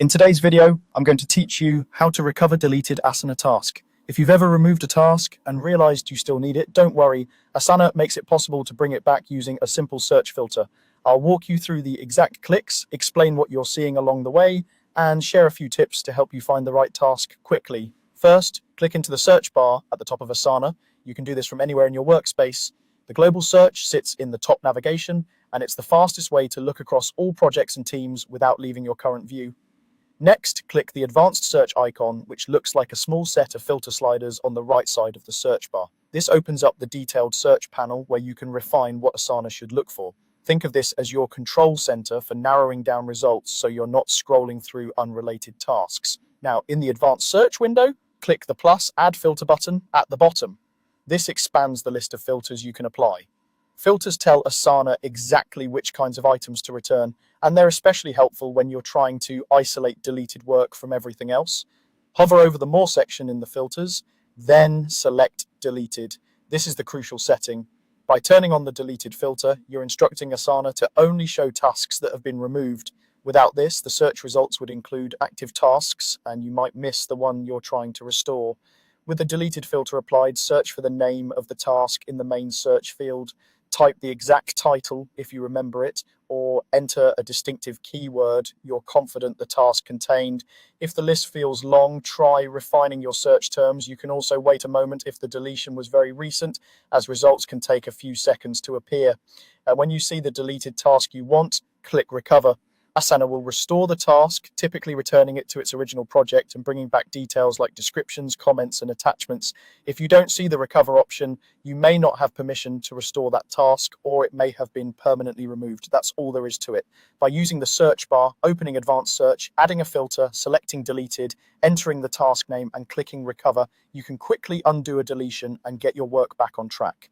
In today's video, I'm going to teach you how to recover deleted Asana task. If you've ever removed a task and realized you still need it, don't worry. Asana makes it possible to bring it back using a simple search filter. I'll walk you through the exact clicks, explain what you're seeing along the way, and share a few tips to help you find the right task quickly. First, click into the search bar at the top of Asana. You can do this from anywhere in your workspace. The global search sits in the top navigation, and it's the fastest way to look across all projects and teams without leaving your current view. Next, click the advanced search icon, which looks like a small set of filter sliders on the right side of the search bar. This opens up the detailed search panel where you can refine what Asana should look for. Think of this as your control center for narrowing down results so you're not scrolling through unrelated tasks. Now, in the advanced search window, click the plus add filter button at the bottom. This expands the list of filters you can apply. Filters tell Asana exactly which kinds of items to return, and they're especially helpful when you're trying to isolate deleted work from everything else. Hover over the More section in the filters, then select Deleted. This is the crucial setting. By turning on the Deleted filter, you're instructing Asana to only show tasks that have been removed. Without this, the search results would include active tasks, and you might miss the one you're trying to restore. With the Deleted filter applied, search for the name of the task in the main search field. Type the exact title if you remember it, or enter a distinctive keyword you're confident the task contained. If the list feels long, try refining your search terms. You can also wait a moment if the deletion was very recent, as results can take a few seconds to appear. When you see the deleted task you want, click Recover. Asana will restore the task, typically returning it to its original project and bringing back details like descriptions, comments, and attachments. If you don't see the recover option, you may not have permission to restore that task, or it may have been permanently removed. That's all there is to it. By using the search bar, opening advanced search, adding a filter, selecting deleted, entering the task name, and clicking recover, you can quickly undo a deletion and get your work back on track.